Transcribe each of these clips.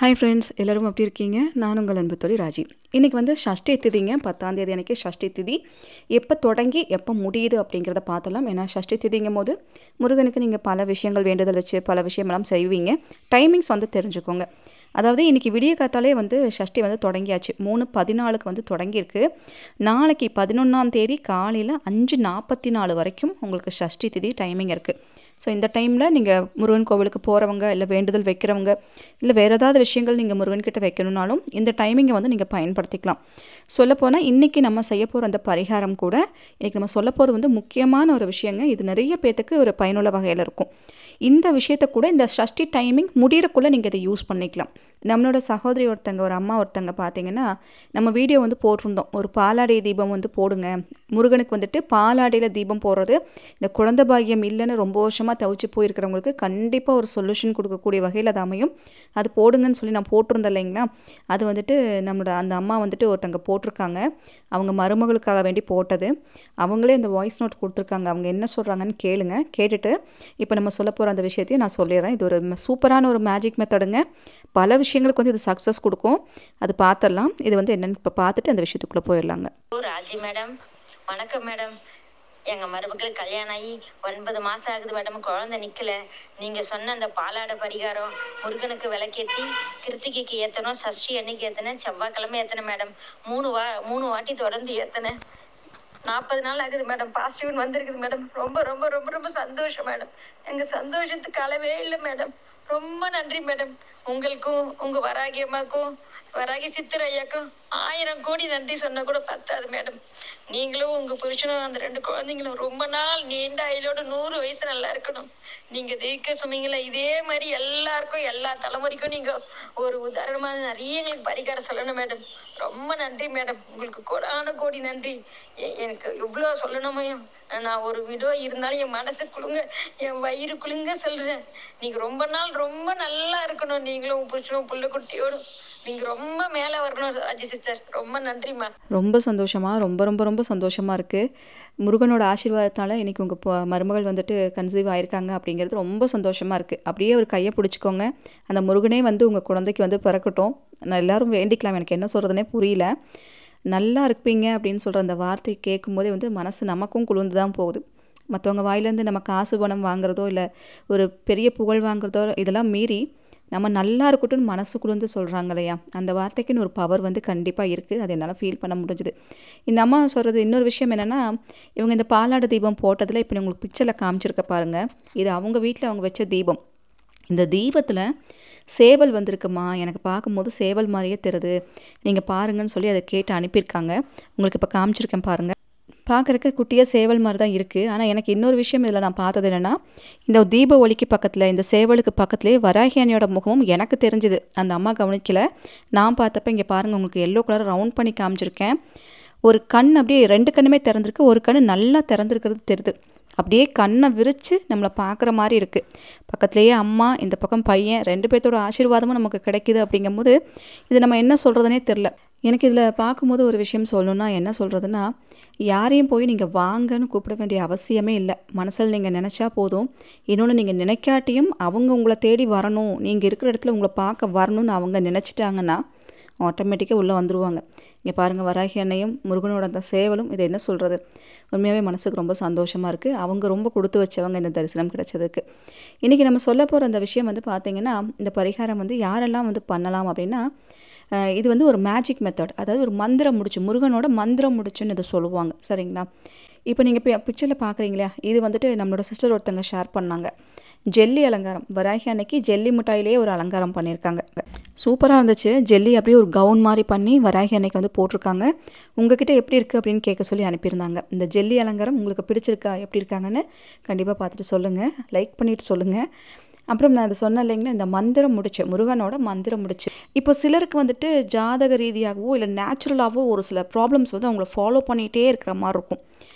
Hi friends, எல்லோரும் எப்படி இருக்கீங்க? நான் உங்கள் அன்பு தோழி ராஜி. இன்றைக்கி வந்து ஷஷ்டி திதிங்க. 10ஆம் தேதி அன்றைக்கி ஷஷ்டி திதி. எப்போ தொடங்கி எப்போ முடியுது அப்படிங்கிறத பார்த்தலாம். ஏன்னா ஷஷ்டி திதிங்கும் போது முருகனுக்கு நீங்கள் பல விஷயங்கள் வேண்டுதல் வச்சு பல விஷயமெல்லாம் செய்வீங்க. டைமிங்ஸ் வந்து தெரிஞ்சுக்கோங்க. அதாவது இன்றைக்கி விடிய காத்தாலே வந்து ஷஷ்டி வந்து தொடங்கியாச்சு. 3:14 வந்து தொடங்கியிருக்கு. நாளைக்கு 11ஆம் தேதி காலையில் 5:44 வரைக்கும் உங்களுக்கு ஷஷ்டி திதி டைமிங் இருக்குது. ஸோ இந்த டைமில் நீங்கள் முருகன் கோவிலுக்கு போகிறவங்க, இல்லை வேண்டுதல் வைக்கிறவங்க, இல்லை வேறு ஏதாவது விஷயங்கள் நீங்கள் முருகன்கிட்ட வைக்கணுன்னாலும் இந்த டைமிங்கை வந்து நீங்கள் பயன்படுத்திக்கலாம். சொல்லப்போனால் இன்றைக்கி நம்ம செய்ய போகிற அந்த பரிகாரம் கூட இன்றைக்கி நம்ம சொல்ல போகிறது வந்து முக்கியமான ஒரு விஷயங்க. இது நிறைய பேர்த்துக்கு ஒரு பயனுள்ள வகையில் இருக்கும். இந்த விஷயத்தை கூட இந்த ஷஷ்டி டைமிங் முடிகிறக்குள்ளே நீங்கள் இதை யூஸ் பண்ணிக்கலாம். நம்மளோட சகோதரி ஒருத்தங்க, ஒரு அம்மா ஒருத்தங்க பார்த்தீங்கன்னா, நம்ம வீடியோ வந்து போட்டிருந்தோம். ஒரு பாலாடை தீபம் வந்து போடுங்க. முருகனுக்கு வந்துட்டு பாலாடையில் தீபம் போடுறது இந்த குழந்தை பாக்கியம் இல்லைன்னு ரொம்ப வருஷமாக தவிச்சு போயிருக்கிறவங்களுக்கு கண்டிப்பாக ஒரு சொல்யூஷன் கொடுக்கக்கூடிய வகையில் அது அமையும். அது போடுங்கன்னு சொல்லி நான் போட்டிருந்தேன் இல்லைங்களா? அது வந்துட்டு நம்மளோட அந்த அம்மா வந்துட்டு ஒருத்தங்க போட்டிருக்காங்க. அவங்க மருமகளுக்காக வேண்டி போட்டது. அவங்களே இந்த வாய்ஸ் நோட் கொடுத்துருக்காங்க. அவங்க என்ன சொல்கிறாங்கன்னு கேளுங்க. கேட்டுட்டு இப்போ நம்ம சொல்ல போகிற அந்த விஷயத்தையும் நான் சொல்லிடுறேன். இது ஒரு சூப்பரான ஒரு மேஜிக் மெத்தடுங்க. பல விஷயங்களுக்கு வந்து இது சக்ஸஸ் கொடுக்கும். அது பார்த்துடலாம். இது வந்து என்னென்னு இப்போ பார்த்துட்டு அந்த விஷயத்துக்குள்ளே போயிடலாங்க. ராஜி மேடம், வணக்கம் மேடம். எங்க மருமகளுக்கு கல்யாணம் ஆகி 9 மாசம் ஆகுது மேடம். குழந்தை நிக்கல. நீங்க சொன்ன அந்த பாலாடை பரிகாரம் முருகனுக்கு விளக்கேத்தி கிருத்திகைக்கு ஏத்தணும், சஷ்டி அன்னைக்கு ஏத்தனேன், செவ்வாய்க்கிழமை ஏத்தனேன் மேடம். 3 வாட்டி தொடர்ந்து ஏத்தனேன். 40 நாள் ஆகுது மேடம். பாசிட்டிவ் வந்திருக்குது மேடம். ரொம்ப ரொம்ப ரொம்ப ரொம்ப சந்தோஷம் மேடம். எங்க சந்தோஷத்துக்கு அளவே இல்லை மேடம். ரொம்ப நன்றி மேடம். உங்களுக்கும் உங்க வராகி அம்மாக்கும் வராகி சித்தர் ஐயாக்கும் 1000 கோடி நன்றி சொன்ன கூட பத்தாது மேடம். நீங்களும் உங்க புருஷனும் அந்த 2 குழந்தைங்களும் ரொம்ப நாள் நீண்ட ஆயுளோட 100 வயசு நல்லா இருக்கணும். நீங்க தீர்க்க சொன்னீங்களா, இதே மாதிரி எல்லாருக்கும் எல்லா தலைமுறைக்கும் நீங்க ஒரு உதாரணமா நிறைய எங்களுக்கு பரிகாரம் சொல்லணும் மேடம். ரொம்ப நன்றி மேடம். உங்களுக்கு கோடான கோடி நன்றி. எனக்கு இவ்வளோ சொல்லணுமே. நான் ஒரு விடோ இருந்தாலும் என் மனசு குழுங்க, என் வயிறு குழுங்க சொல்றேன். நீங்க ரொம்ப நாள் ரொம்ப நல்லா இருக்கணும். நீங்களும் புருஷனும் புள்ள குட்டியோடும் நீங்க ரொம்ப மேலே வரணும் ராஜி சிஸ்டர். ரொம்ப நன்றிம்மா. ரொம்ப சந்தோஷமாக, ரொம்ப ரொம்ப ரொம்ப சந்தோஷமாக இருக்குது. முருகனோட ஆசீர்வாதத்தால் இன்றைக்கி உங்கள் மருமகள் வந்துட்டு கன்சீவ் ஆகிருக்காங்க அப்படிங்கிறது ரொம்ப சந்தோஷமாக இருக்குது. அப்படியே ஒரு கையை பிடிச்சிக்கோங்க. அந்த முருகனே வந்து உங்கள் குழந்தைக்கு வந்து பிறக்கட்டும். நான் எல்லோரும் வேண்டிக்கலாம். எனக்கு என்ன சொல்கிறதுனே புரியல. நல்லா இருப்பீங்க அப்படின்னு சொல்கிற அந்த வார்த்தை கேட்கும்போதே வந்து மனசு நமக்கும் குளிர்ந்து தான் போகுது. மற்றவங்க வாயிலேருந்து நம்ம காசு பணம் வாங்குறதோ, இல்லை ஒரு பெரிய புகழ் வாங்குறதோ இதெல்லாம் மீறி நம்ம நல்லா இருக்கட்டும்னு மனசு குளிர்ந்து சொல்கிறாங்க இல்லையா? அந்த வார்த்தைக்குன்னு ஒரு பவர் வந்து கண்டிப்பாக இருக்குது. அது என்னால் ஃபீல் பண்ண முடிஞ்சுது. இந்த அம்மா சொல்கிறது இன்னொரு விஷயம் என்னென்னா, இவங்க இந்த பாலாடை தீபம் போட்டதில் இப்போ உங்களுக்கு பிக்சரில் காமிச்சிருக்க பாருங்கள். இது அவங்க வீட்டில் அவங்க வச்ச தீபம். இந்த தீபத்தில் சேவல் வந்திருக்குமா, எனக்கு பார்க்கும்போது சேவல் மாதிரியே தெரியுது, நீங்கள் பாருங்கன்னு சொல்லி அதை கேட்டு அனுப்பியிருக்காங்க. உங்களுக்கு இப்போ காமிச்சிருக்கேன் பாருங்கள். பார்க்குறக்கு குட்டியாக சேவல் மாதிரி தான் இருக்குது. ஆனால் எனக்கு இன்னொரு விஷயம் இதில் நான் பார்த்தது என்னென்னா, இந்த தீப ஒளிக்கு பக்கத்தில் இந்த சேவலுக்கு பக்கத்துலேயே வராகி அன்னையோட முகமும் எனக்கு தெரிஞ்சுது. அந்த அம்மா கவனிக்கலை. நான் பார்த்தப்ப இங்கே பாருங்கள், உங்களுக்கு எல்லோ கலர் ரவுண்ட் பண்ணி காமிச்சிருக்கேன். ஒரு கண் அப்படியே 2 கண்ணுமே திறந்துருக்கு. ஒரு கண் நல்லா திறந்துருக்கிறது தெரியுது. அப்படியே கண்ணை விரித்து நம்மளை பார்க்குற மாதிரி இருக்குது. பக்கத்துலேயே அம்மா, இந்த பக்கம் பையன், 2 பேர்த்தோட ஆசீர்வாதமும் நமக்கு கிடைக்கிது. அப்படிங்கும்போது இது நம்ம என்ன சொல்கிறதுனே தெரில. எனக்கு இதில் பார்க்கும்போது ஒரு விஷயம் சொல்லணுன்னா என்ன சொல்கிறதுனா, யாரையும் போய் நீங்கள் வாங்கன்னு கூப்பிட வேண்டிய அவசியமே இல்லை. மனசில் நீங்கள் நினச்சா போதும். இன்னொன்று, நீங்கள் நினைக்காட்டியும் அவங்க உங்களை தேடி வரணும், நீங்கள் இருக்கிற இடத்துல உங்களை பார்க்க வரணும்னு அவங்க நினச்சிட்டாங்கன்னா ஆட்டோமேட்டிக்காக உள்ளே வந்துடுவாங்க. இங்கே பாருங்கள், வராகி அன்னையும் முருகனோட அந்த சேவலும். இதை என்ன சொல்கிறது, உண்மையாகவே மனசுக்கு ரொம்ப சந்தோஷமாக இருக்குது. அவங்க ரொம்ப கொடுத்து வச்சவங்க இந்த தரிசனம் கிடைச்சதுக்கு. இன்றைக்கி நம்ம சொல்ல போகிற அந்த விஷயம் வந்து பார்த்திங்கன்னா, இந்த பரிகாரம் வந்து யாரெல்லாம் வந்து பண்ணலாம் அப்படின்னா, இது வந்து ஒரு மேஜிக் மெத்தட். அதாவது ஒரு மந்திரம் முடிச்சு, முருகனோட மந்திரம் முடிச்சுன்னு இதை சொல்லுவாங்க. சரிங்களா? இப்போ நீங்கள் இப்போ பிக்சரில் பார்க்குறீங்களா, இது வந்துட்டு நம்மளோட சிஸ்டர் ஒருத்தங்க ஷேர் பண்ணாங்க. ஜெல்லி அலங்காரம், வராகி அன்னைக்கு ஜெல்லி மிட்டாயிலே ஒரு அலங்காரம் பண்ணியிருக்காங்க. சூப்பராக இருந்துச்சு. ஜெல்லி அப்படியே ஒரு கவுன் மாதிரி பண்ணி வராகி அன்னைக்கு வந்து போட்டிருக்காங்க. உங்ககிட்ட எப்படி இருக்குது அப்படின்னு கேட்க சொல்லி அனுப்பியிருந்தாங்க. இந்த ஜெல்லி அலங்காரம் உங்களுக்கு பிடிச்சிருக்கா, எப்படி இருக்காங்கன்னு கண்டிப்பாக பார்த்துட்டு சொல்லுங்கள். லைக் பண்ணிவிட்டு சொல்லுங்கள். அப்புறம் நான் அதை சொன்னேன் இல்லைங்களா, இந்த மந்திரம் முடிச்சு, முருகனோட மந்திரம் முடிச்சு. இப்போ சிலருக்கு வந்துட்டு ஜாதக ரீதியாகவோ இல்லை நேச்சுரலாகவோ ஒரு சில ப்ராப்ளம்ஸ் வந்து அவங்கள ஃபாலோ பண்ணிகிட்டே இருக்கிற மாதிரி இருக்கும்.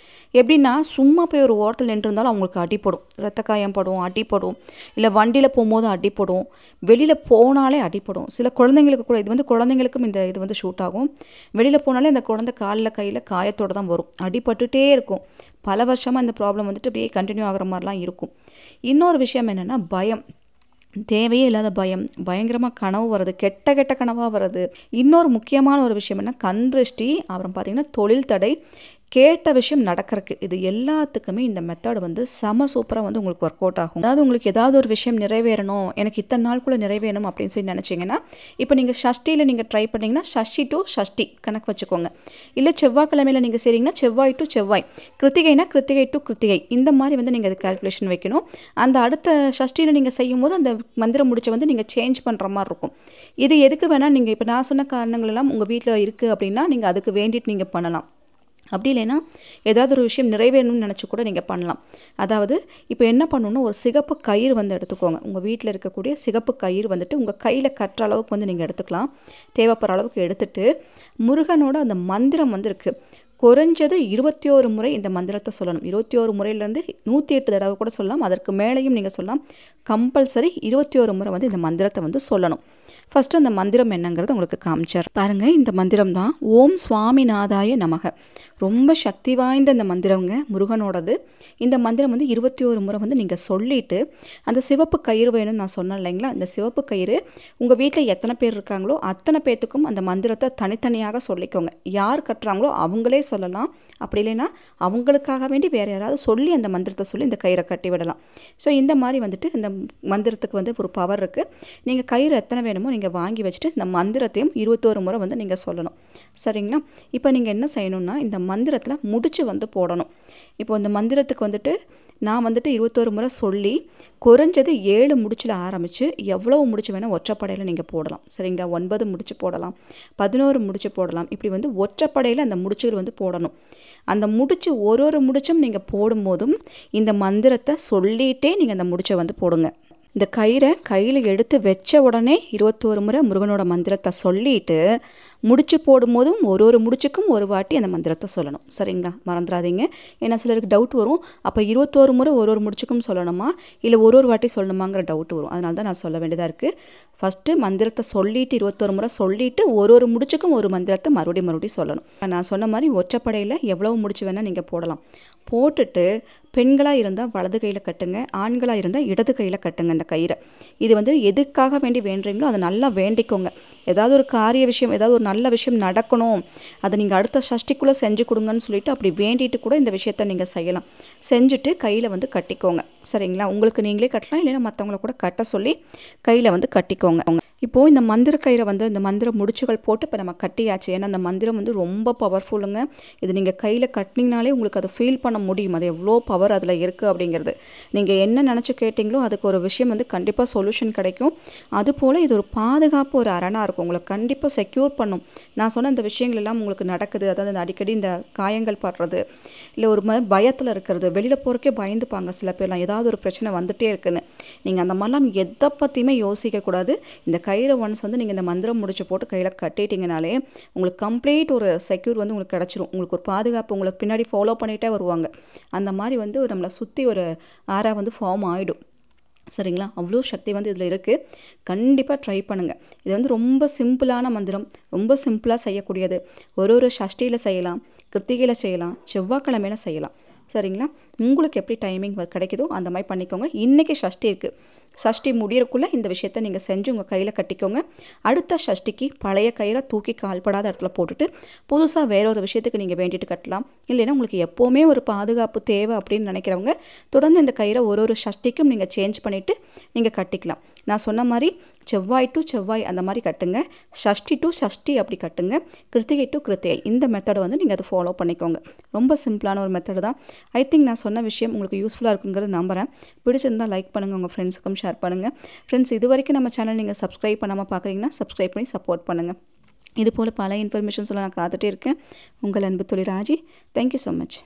எப்படின்னா, சும்மா போய் ஒரு ஓரத்தில் நின்றுருந்தாலும் அவங்களுக்கு அடிப்படும், ரத்த காயம் படும், அடிப்படும். இல்லை வண்டியில் போகும்போது அடிப்படும், வெளியில் போனாலே அடிப்படும். சில குழந்தைங்களுக்கு கூட இது வந்து குழந்தைங்களுக்கும் இந்த இது வந்து ஷூட் ஆகும். வெளியில் போனாலே இந்த குழந்தை காலில் கையில் காயத்தோடு தான் வரும். அடிபட்டுகிட்டே இருக்கும். பல வருஷமாக இந்த ப்ராப்ளம் வந்துட்டு அப்படியே கண்டினியூ ஆகிற மாதிரிலாம் இருக்கும். இன்னொரு விஷயம் என்னென்னா பயம். தேவையே இல்லாத பயம், பயங்கரமாக கனவு வர்றது, கெட்ட கெட்ட கனவாக வர்றது. இன்னொரு முக்கியமான ஒரு விஷயம் என்ன, கண் திருஷ்டி, அப்புறம் பார்த்திங்கன்னா தொழில் தடை, கேட்ட விஷயம் நடக்கிறதுக்கு, இது எல்லாத்துக்குமே இந்த மெத்தட் வந்து செம சூப்பராக வந்து உங்களுக்கு ஒர்க் அவுட் ஆகும். அதாவது உங்களுக்கு ஏதாவது ஒரு விஷயம் நிறைவேறணும், எனக்கு இத்தனை நாளுக்குள்ளே நிறைவேறணும் அப்படின்னு சொல்லி நினச்சிங்கன்னா, இப்போ நீங்கள் ஷஷ்டியில் நீங்கள் ட்ரை பண்ணிங்கன்னா ஷஷ்டி டு ஷஷ்டி கணக்கு வச்சுக்கோங்க. இல்லை செவ்வாய்க்கிழமையில் நீங்கள் செய்கிறீங்கன்னா செவ்வாய் டு செவ்வாய், கிருத்திகைனா கிருத்திகை டு கிருத்திகை, இந்த மாதிரி வந்து நீங்கள் அது கால்குலேஷன் வைக்கணும். அந்த அடுத்த ஷஷ்டியில் நீங்கள் செய்யும் போது அந்த மந்திரம் முடிச்ச வந்து நீங்கள் சேஞ்ச் பண்ணுற மாதிரி இருக்கும். இது எதுக்கு வேணால் நீங்கள் இப்போ நான் சொன்ன காரணங்கள் எல்லாம் உங்கள் வீட்டில் இருக்குது அப்படின்னா நீங்கள் அதுக்கு வேண்டிட்டு நீங்கள் பண்ணலாம். அப்படி இல்லைன்னா ஏதாவது ஒரு விஷயம் நிறைவேறணும்னு நினச்சி கூட நீங்கள் பண்ணலாம். அதாவது இப்போ என்ன பண்ணணும்னா, ஒரு சிகப்பு கயிறு வந்து எடுத்துக்கோங்க. உங்கள் வீட்டில் இருக்கக்கூடிய சிகப்பு கயிறு வந்துட்டு உங்கள் கையில் கட்டுற அளவுக்கு வந்து நீங்கள் எடுத்துக்கலாம். தேவைப்படுற அளவுக்கு எடுத்துட்டு முருகனோட அந்த மந்திரம் வந்து இருக்குது, குறைஞ்சது 21 முறை இந்த மந்திரத்தை சொல்லணும். 21 முறையிலேருந்து 108 தடவை கூட சொல்லலாம், அதற்கு மேலேயும் நீங்கள் சொல்லலாம். கம்பல்சரி 21 முறை வந்து இந்த மந்திரத்தை வந்து சொல்லணும். ஃபஸ்ட்டு அந்த மந்திரம் என்னங்கிறது உங்களுக்கு காமிச்சார் பாருங்கள். இந்த மந்திரம் தான் ஓம் சுவாமிநாதாய நமக. ரொம்ப சக்தி வாய்ந்த இந்த மந்திரங்க, முருகனோடது. இந்த மந்திரம் வந்து 21 முறை வந்து நீங்கள் சொல்லிவிட்டு, அந்த சிவப்பு கயிறு வேணும்னு நான் சொன்னேன் இல்லைங்களா, இந்த சிவப்பு கயிறு உங்கள் வீட்டில் எத்தனை பேர் இருக்காங்களோ அத்தனை பேர்த்துக்கும் அந்த மந்திரத்தை தனித்தனியாக சொல்லிக்கோங்க. யார் கட்டுறாங்களோ அவங்களே சொல்லலாம், அப்படி இல்லைன்னா அவங்களுக்காக வேண்டி வேறு யாராவது சொல்லி அந்த மந்திரத்தை சொல்லி இந்த கயிறை கட்டி விடலாம். ஸோ இந்த மாதிரி வந்துட்டு இந்த மந்திரத்துக்கு வந்து ஒரு பவர் இருக்குது. நீங்கள் கயிறு எத்தனை வேணுமோ நீங்கள் வாங்கி வச்சுட்டு இந்த மந்திரத்தையும் 21 முறை வந்து நீங்கள் சொல்லணும். சரிங்களா? இப்போ நீங்கள் என்ன செய்யணும்னா, இந்த மந்திரத்தில் முடிச்சு வந்து போடணும். இப்போ இந்த மந்திரத்துக்கு வந்துட்டு நான் வந்துட்டு 21 முறை சொல்லி குறைஞ்சது 7 முடிச்சில் ஆரம்பித்து எவ்வளோ முடிச்சு வேணால் ஒற்றைப்படையில் நீங்கள் போடலாம். சரிங்களா? 9 முடிச்சு போடலாம், 11 முடிச்சு போடலாம். இப்படி வந்து ஒற்றைப்படையில் அந்த முடிச்சுகள் வந்து போடணும். அந்த முடிச்சு ஒரு முடிச்சும் நீங்கள் போடும்போதும் இந்த மந்திரத்தை சொல்லிகிட்டே நீங்கள் அந்த முடிச்சை வந்து போடுங்க. இந்த கயிறை கையில் எடுத்து வச்ச உடனே 21 முறை முருகனோட மந்திரத்தை சொல்லிட்டு முடிச்சு போடும்போதும் ஒரு முடிச்சுக்கும் ஒரு வாட்டி அந்த மந்திரத்தை சொல்லணும். சரிங்களா? மறந்துடாதீங்க. ஏன்னா சிலருக்கு டவுட் வரும், அப்போ 21 முறை ஒரு முடிச்சுக்கும் சொல்லணுமா இல்லை ஒரு வாட்டி சொல்லணுமாங்கிற டவுட் வரும். அதனால தான் நான் சொல்ல வேண்டியதாக இருக்குது. ஃபஸ்ட்டு மந்திரத்தை சொல்லிவிட்டு 21 முறை சொல்லிவிட்டு ஒரு முடிச்சுக்கும் ஒரு மந்திரத்தை மறுபடியும் சொல்லணும். நான் சொன்ன மாதிரி ஒற்றைப்படையில் எவ்வளோ முடிச்சு வேணால் நீங்கள் போடலாம். போட்டுட்டு பெண்களாக இருந்தால் வலது கையில் கட்டுங்க, ஆண்களாக இருந்தால் இடது கையில் கட்டுங்க இந்த கயிறை. இது வந்து எதுக்காக வேண்டி வேண்டுறீங்களோ அதை நல்லா வேண்டிக்கோங்க. ஏதாவது ஒரு காரிய விஷயம், ஏதாவது ஒரு நல்ல விஷயம் நடக்கணும், அதை நீங்கள் அடுத்த சஷ்டிக்குள்ளே செஞ்சு கொடுங்கன்னு சொல்லிட்டு அப்படி வேண்டிட்டு கூட இந்த விஷயத்தை நீங்கள் செய்யலாம். செஞ்சுட்டு கையில் வந்து கட்டிக்கோங்க. சரிங்களா? உங்களுக்கு நீங்களே கட்டலாம், இல்லைன்னா மற்றவங்கள கூட கட்ட சொல்லி கையில் வந்து கட்டிக்கோங்க. இப்போது இந்த மந்திர கயிறை வந்து இந்த மந்திர முடிச்சுகள் போட்டு இப்போ நம்ம கட்டியாச்சு. ஏன்னா அந்த மந்திரம் வந்து ரொம்ப பவர்ஃபுல்லுங்க. இது நீங்கள் கையில் கட்டினீங்கனாலே உங்களுக்கு அதை ஃபீல் பண்ண முடியும், அது எவ்வளோ பவர் அதில் இருக்குது அப்படிங்கிறது. நீங்கள் என்ன நினச்சி கேட்டிங்களோ அதுக்கு ஒரு விஷயம் வந்து கண்டிப்பாக சொல்யூஷன் கிடைக்கும். அதுபோல் இது ஒரு பாதுகாப்பு, ஒரு அரணாக இருக்கும், உங்களை கண்டிப்பாக செக்யூர் பண்ணும். நான் சொன்ன இந்த விஷயங்கள் எல்லாம் உங்களுக்கு நடக்குது, அதாவது அடிக்கடி இந்த காயங்கள் படுறது, இல்லை ஒரு மாதிரி பயத்தில் இருக்கிறது, வெளியில் போகிறக்கே பயந்துப்பாங்க சில பேர்லாம், ஏதாவது ஒரு பிரச்சனை வந்துகிட்டே இருக்குன்னு. நீங்கள் அந்த மாதிரிலாம் எதை பற்றியுமே யோசிக்கக்கூடாது. இந்த கயிறு ஒன்ஸ் வந்து நீங்கள் இந்த மந்திரம் முடிச்சு போட்டு கையில் கட்டிட்டிங்கனாலே உங்களுக்கு கம்ப்ளீட் ஒரு செக்யூர் வந்து உங்களுக்கு கிடச்சிரும். உங்களுக்கு ஒரு பாதுகாப்பு, உங்களுக்கு பின்னாடி ஃபாலோ பண்ணிகிட்டே வருவாங்க. அந்த மாதிரி வந்து நம்மளை சுற்றி ஒரு ஆரா வந்து ஃபார்ம் ஆகிடும். சரிங்களா? அவ்வளோ சக்தி வந்து இதில் இருக்குது. கண்டிப்பாக ட்ரை பண்ணுங்கள். இது வந்து ரொம்ப சிம்பிளான மந்திரம், ரொம்ப சிம்பிளாக செய்யக்கூடியது. ஒரு சஷ்டியில் செய்யலாம், கிருத்திகையில் செய்யலாம், செவ்வாய்க்கிழமையில் செய்யலாம். சரிங்களா? உங்களுக்கு எப்படி டைமிங் கிடைக்குதோ அந்த மாதிரி பண்ணிக்கோங்க. இன்றைக்கி சஷ்டி இருக்குது, சஷ்டி முடியறக்குள்ளே இந்த விஷயத்தை நீங்கள் செஞ்சு உங்கள் கையில் கட்டிக்கோங்க. அடுத்த சஷ்டிக்கு பழைய கயிறை தூக்கி கால்படாத இடத்துல போட்டுட்டு புதுசாக வேற ஒரு விஷயத்துக்கு நீங்கள் வேண்டிட்டு கட்டலாம். இல்லைன்னா உங்களுக்கு எப்போவுமே ஒரு பாதுகாப்பு தேவை அப்படின்னு நினைக்கிறவங்க தொடர்ந்து இந்த கயிறை ஒரு சஷ்டிக்கும் நீங்கள் சேஞ்ச் பண்ணிவிட்டு நீங்கள் கட்டிக்கலாம். நான் சொன்ன மாதிரி செவ்வாய் டு செவ்வாய் அந்த மாதிரி கட்டுங்க, சஷ்டி டு சஷ்டி அப்படி கட்டுங்க, கிருத்திகை டு கிருத்திகை. இந்த மெத்தடை வந்து நீங்கள் அதை ஃபாலோ பண்ணிக்கோங்க. ரொம்ப சிம்பிளான ஒரு மெத்தடு தான். ஐ திங்க் நான் சொன்ன விஷயம் உங்களுக்கு யூஸ்ஃபுல்லாக இருக்குங்கிறது நம்புகிறேன். பிடிச்சிருந்தால் லைக் பண்ணுங்கள், உங்கள் ஃப்ரெண்ட்ஸுக்கும் ஷேர் பண்ணுங்கள். ஃப்ரெண்ட்ஸ், இது வரைக்கும் நம்ம சேனல் நீங்கள் சப்ஸ்கிரைப் பண்ணாமல் பார்க்குறீங்கன்னா சப்ஸ்கிரைப் பண்ணி சப்போர்ட் பண்ணுங்கள். இது போல் பல இன்ஃபர்மேஷன்ஸ்லாம் நான் காத்துட்டே இருக்கேன். உங்கள் அன்பு தோழி ராஜி. Thank you so much.